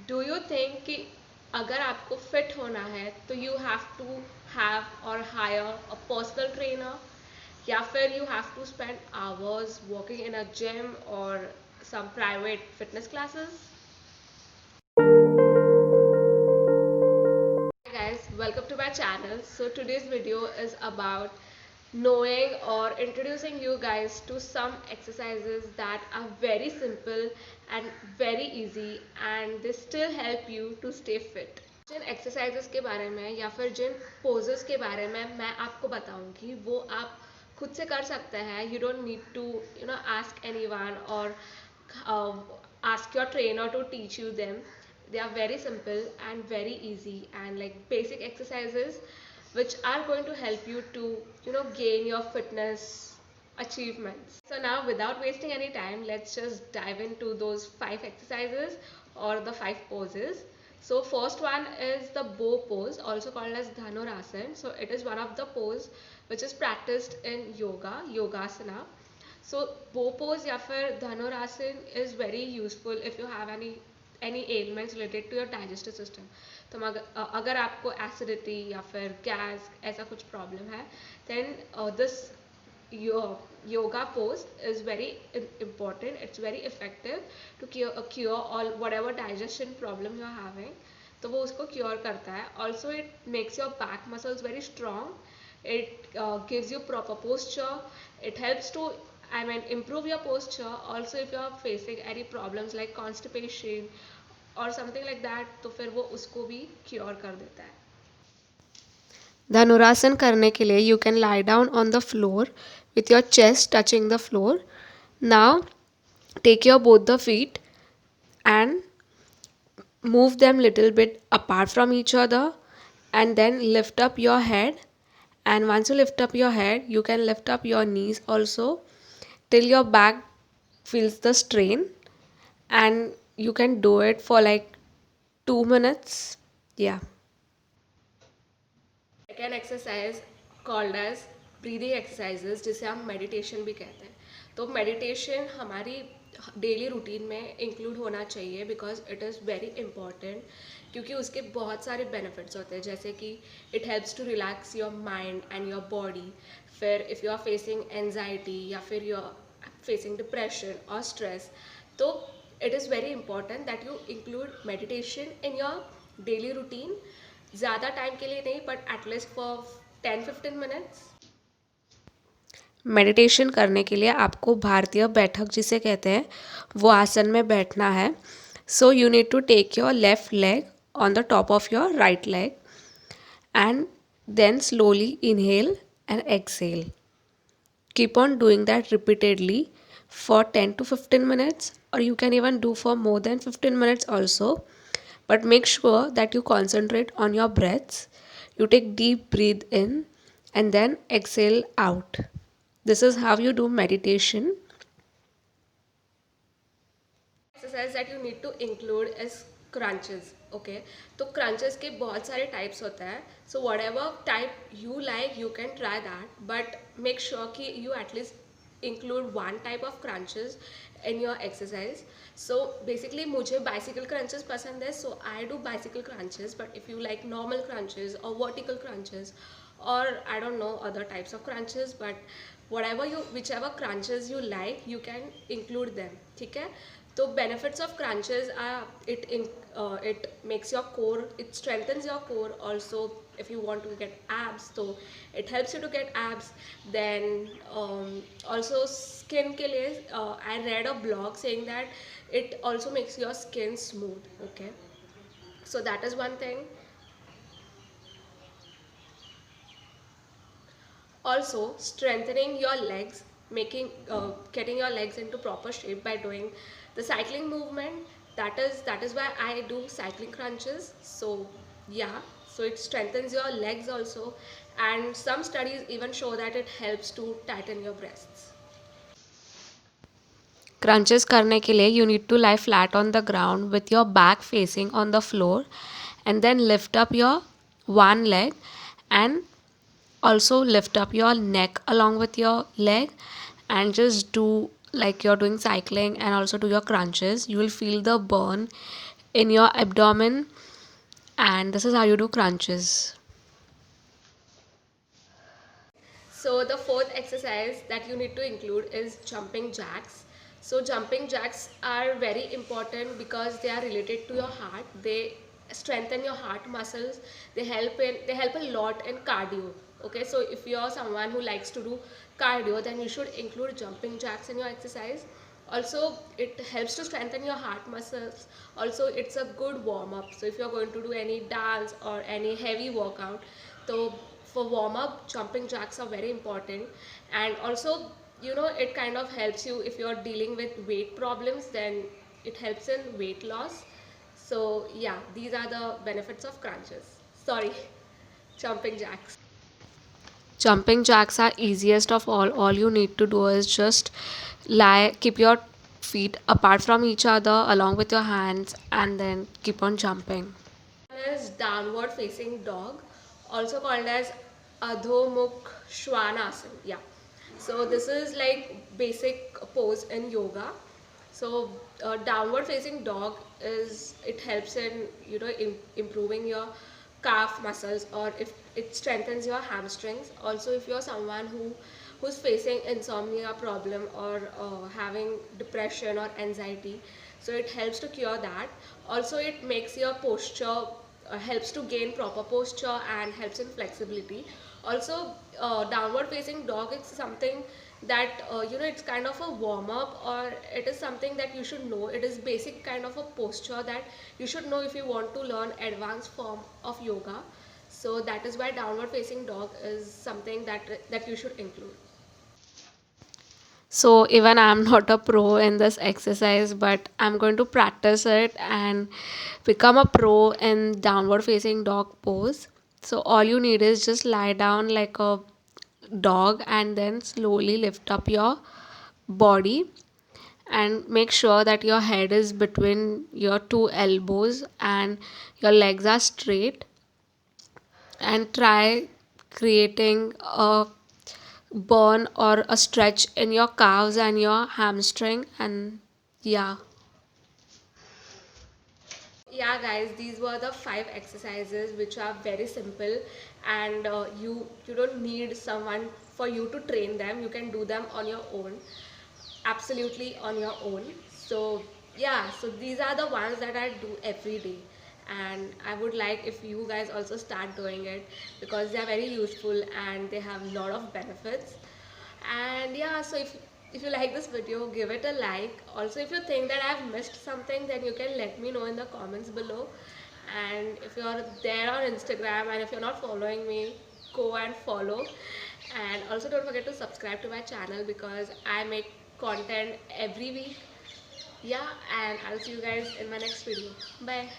Do you think कि अगर आपको फिट होना है तो यू हैव टू हैव और हायर अ पर्सनल ट्रेनर, या फिर you have to spend hours working in a gym और some private fitness classes? Hi guys, welcome to my channel. So today's video is about knowing or introducing you guys to some exercises that are very simple and very easy, and they still help you to stay fit. जिन exercises के बारे में या फिर जिन poses के बारे में मैं आपको बताऊंगी वो आप खुद से कर सकते हैं. You don't need to ask anyone और ask your trainer to teach you them. They are very simple and very easy and like basic exercises which are going to help you to gain your fitness achievements. So now without wasting any time, let's just dive into those 5 exercises or the 5 poses. So first one is the bow pose, also called as Dhanurasana. So it is one of the pose which is practiced in yogasana. So bow pose या फिर धनुरासन is very useful if you have any ailments related to your digestive system. तो अगर आपको acidity या फिर gas ऐसा कुछ problem है, then this yoga pose is very important. It's very effective to cure all whatever digestion problem you're having. तो वो उसको cure करता है. Also it makes your back muscles very strong. It gives you proper posture. It helps to improve your posture. Also if you are facing any problems like constipation or something like that, तो फिर वो उसको भी cure कर देता है. धनुरासन करने के लिए you can lie down on the floor with your chest touching the floor. Now take your both the feet and move them little bit apart from each other, and then lift up your head. And once you lift up your head, you can lift up your knees also till your back feels the strain, and you can do it for like 2 minutes. Yeah. Second exercise called as breathing exercises, जिसे हम meditation भी कहते हैं. तो meditation हमारी daily routine में include होना चाहिए because it is very important, क्योंकि उसके बहुत सारे बेनिफिट्स होते हैं, जैसे कि it helps to relax your mind and your body. फिर if you are facing anxiety या फिर यू आर फेसिंग डिप्रेशन और स्ट्रेस, तो it is very important that you include meditation in your daily routine. ज़्यादा time के लिए नहीं, but at least for 10-15 minutes. Meditation करने के लिए आपको भारतीय बैठक जिसे कहते हैं वो आसन में बैठना है. So you need to take your left leg on the top of your right leg and then slowly inhale and exhale. Keep on doing that repeatedly for 10 to 15 minutes, or you can even do for more than 15 minutes also. But make sure that you concentrate on your breaths. You take deep breath in and then exhale out. This is how you do meditation. Exercise that you need to include is crunches. Okay, तो crunches के बहुत सारे types होते हैं. So whatever type you like you can try that, but make sure कि you at least include one type of crunches in your exercise. So basically मुझे bicycle crunches पसंद है, so I do bicycle crunches. But if you like normal crunches और vertical crunches, or I don't know other types of crunches, but whichever crunches you like, you can include them. ठीक है. तो benefits of crunches are it makes your core, it strengthens your core. Also if you want to get abs, so it helps you to get abs. Then also skin के लिए I read a blog saying that it also makes your skin smooth. Okay, so that is one thing. Also strengthening your legs, getting your legs into proper shape by doing the cycling movement. That is why I do cycling crunches. So yeah, so it strengthens your legs also, and some studies even show that it helps to tighten your breasts. Crunches करने के लिए you need to lie flat on the ground with your back facing on the floor, and then lift up your one leg and also lift up your neck along with your leg, and just do like you're doing cycling and also do your crunches. You will feel the burn in your abdomen, and this is how you do crunches. So the fourth exercise that you need to include is jumping jacks. So jumping jacks are very important because they are related to your heart. They strengthen your heart muscles. They help a lot in cardio. Okay, so if you're someone who likes to do cardio, then you should include jumping jacks in your exercise. Also, it helps to strengthen your heart muscles. Also, it's a good warm up. So if you're going to do any dance or any heavy workout, so for warm up, jumping jacks are very important. And also, it kind of helps you if you're dealing with weight problems, then it helps in weight loss. So yeah, these are the benefits of crunches. Sorry, jumping jacks. Jumping jacks are easiest of all. All you need to do is just keep your feet apart from each other along with your hands, and then keep on jumping. One is downward facing dog, also called as Adho Mukh Shwanasana. Yeah. So this is like basic pose in yoga. So downward facing dog is, it helps in improving your calf muscles, or if it strengthens your hamstrings. Also, if you're someone who's facing insomnia problem, or having depression or anxiety, so it helps to cure that. Also, it makes your posture, helps to gain proper posture and helps in flexibility. Also, downward facing dog is something that it's kind of a warm up, or it is something that you should know. It is basic kind of a posture that you should know if you want to learn advanced form of yoga. So that is why downward facing dog is something that you should include. So even I'm not a pro in this exercise, but I'm going to practice it and become a pro in downward facing dog pose. So all you need is just lie down like a dog, and then slowly lift up your body, and make sure that your head is between your two elbows and your legs are straight, and try creating a burn or a stretch in your calves and your hamstring. And yeah, guys, these were the 5 exercises which are very simple, and you don't need someone for you to train them. You can do them on your own, absolutely on your own. So yeah, so these are the ones that I do every day, and I would like if you guys also start doing it, because they are very useful and they have a lot of benefits. And yeah, so if you like this video, give it a like. Also, if you think that I've missed something, then you can let me know in the comments below. And if you're there on Instagram and if you're not following me, go and follow. And also don't forget to subscribe to my channel, because I make content every week. Yeah, and I'll see you guys in my next video. Bye.